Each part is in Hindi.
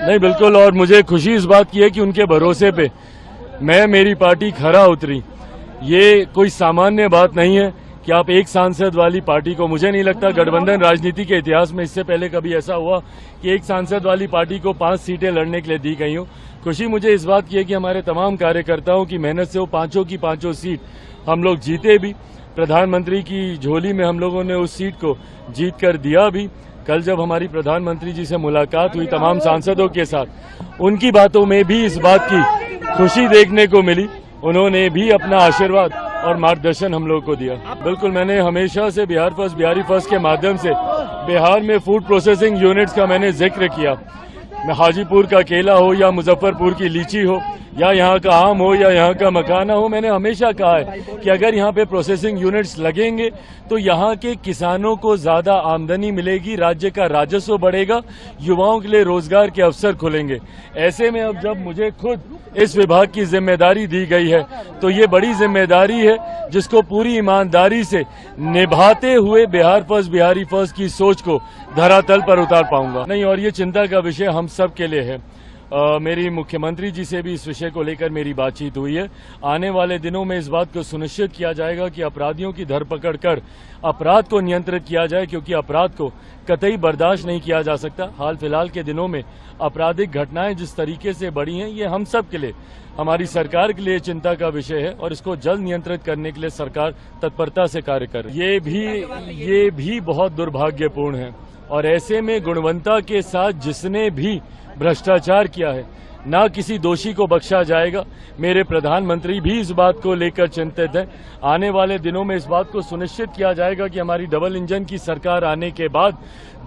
नहीं, बिल्कुल। और मुझे खुशी इस बात की है कि उनके भरोसे पे मेरी पार्टी खरा उतरी। ये कोई सामान्य बात नहीं है कि आप एक सांसद वाली पार्टी को, मुझे नहीं लगता गठबंधन राजनीति के इतिहास में इससे पहले कभी ऐसा हुआ कि एक सांसद वाली पार्टी को 5 सीटें लड़ने के लिए दी गई हो। खुशी मुझे इस बात की है कि हमारे तमाम कार्यकर्ताओं की मेहनत से वो पांचों की पांचों सीट हम लोग जीते भी। प्रधानमंत्री की झोली में हम लोगों ने उस सीट को जीत कर दिया भी। कल जब हमारी प्रधानमंत्री जी से मुलाकात हुई तमाम सांसदों के साथ, उनकी बातों में भी इस बात की खुशी देखने को मिली। उन्होंने भी अपना आशीर्वाद और मार्गदर्शन हम लोग को दिया। बिल्कुल, मैंने हमेशा से बिहार फर्स्ट, बिहारी फर्स्ट के माध्यम से बिहार में फूड प्रोसेसिंग यूनिट्स का मैंने जिक्र किया। हाजीपुर का केला हो या मुजफ्फरपुर की लीची हो या यहाँ का आम हो या यहाँ का मखाना हो, मैंने हमेशा कहा है कि अगर यहाँ पे प्रोसेसिंग यूनिट्स लगेंगे तो यहाँ के किसानों को ज्यादा आमदनी मिलेगी, राज्य का राजस्व बढ़ेगा, युवाओं के लिए रोजगार के अवसर खुलेंगे। ऐसे में अब जब मुझे खुद इस विभाग की जिम्मेदारी दी गई है तो ये बड़ी जिम्मेदारी है जिसको पूरी ईमानदारी से निभाते हुए बिहार फर्स्ट, बिहारी फर्स्ट की सोच को धरातल पर उतार पाऊंगा। नहीं, और ये चिंता का विषय हम सब के लिए है। मेरी मुख्यमंत्री जी से भी इस विषय को लेकर मेरी बातचीत हुई है। आने वाले दिनों में इस बात को सुनिश्चित किया जाएगा कि अपराधियों की धरपकड़ कर अपराध को नियंत्रित किया जाए, क्योंकि अपराध को कतई बर्दाश्त नहीं किया जा सकता। हाल फिलहाल के दिनों में आपराधिक घटनाएं जिस तरीके से बढ़ी हैं, ये हम सब के लिए, हमारी सरकार के लिए चिंता का विषय है और इसको जल्द नियंत्रित करने के लिए सरकार तत्परता से कार्य कर रही है। ये भी बहुत दुर्भाग्यपूर्ण है और ऐसे में गुणवत्ता के साथ जिसने भी भ्रष्टाचार किया है, ना किसी दोषी को बख्शा जाएगा। मेरे प्रधानमंत्री भी इस बात को लेकर चिंतित है। आने वाले दिनों में इस बात को सुनिश्चित किया जाएगा कि हमारी डबल इंजन की सरकार आने के बाद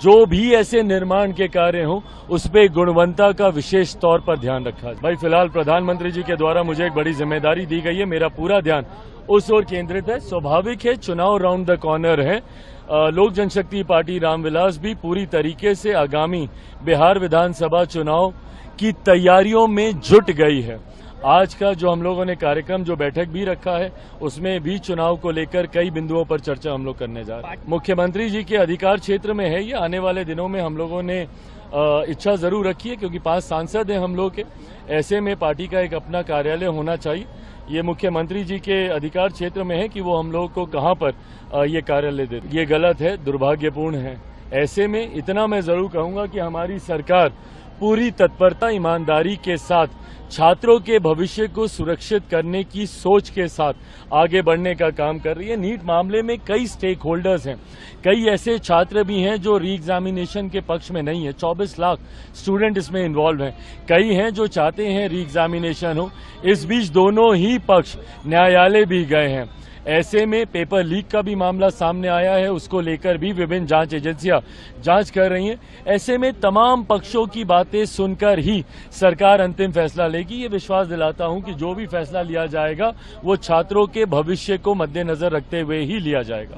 जो भी ऐसे निर्माण के कार्य हों, उस पर गुणवत्ता का विशेष तौर पर ध्यान रखा जाए। भाई, फिलहाल प्रधानमंत्री जी के द्वारा मुझे एक बड़ी जिम्मेदारी दी गई है। मेरा पूरा ध्यान उस ओर केंद्रित है। स्वाभाविक है, चुनाव राउंड द कॉर्नर है। लोक जनशक्ति पार्टी रामविलास भी पूरी तरीके से आगामी बिहार विधानसभा चुनाव की तैयारियों में जुट गई है। आज का जो हम लोगों ने कार्यक्रम, जो बैठक भी रखा है, उसमें भी चुनाव को लेकर कई बिंदुओं पर चर्चा हम लोग करने जा रहे हैं। मुख्यमंत्री जी के अधिकार क्षेत्र में है ये। आने वाले दिनों में हम लोगों ने इच्छा जरूर रखी है, क्योंकि 5 सांसद हैं हम लोग के। ऐसे में पार्टी का एक अपना कार्यालय होना चाहिए। ये मुख्यमंत्री जी के अधिकार क्षेत्र में है कि वो हम लोग को कहां पर ये कार्यालय दे। ये गलत है, दुर्भाग्यपूर्ण है। ऐसे में इतना मैं जरूर कहूंगा कि हमारी सरकार पूरी तत्परता, ईमानदारी के साथ छात्रों के भविष्य को सुरक्षित करने की सोच के साथ आगे बढ़ने का काम कर रही है। नीट मामले में कई स्टेक होल्डर्स हैं, कई ऐसे छात्र भी हैं जो री एग्जामिनेशन के पक्ष में नहीं है। 24 लाख स्टूडेंट इसमें इन्वॉल्व हैं। कई हैं जो चाहते हैं री एग्जामिनेशन हो। इस बीच दोनों ही पक्ष न्यायालय भी गए हैं। ऐसे में पेपर लीक का भी मामला सामने आया है, उसको लेकर भी विभिन्न जांच एजेंसियां जांच कर रही हैं। ऐसे में तमाम पक्षों की बातें सुनकर ही सरकार अंतिम फैसला लेगी। ये विश्वास दिलाता हूं कि जो भी फैसला लिया जाएगा वो छात्रों के भविष्य को मद्देनजर रखते हुए ही लिया जाएगा।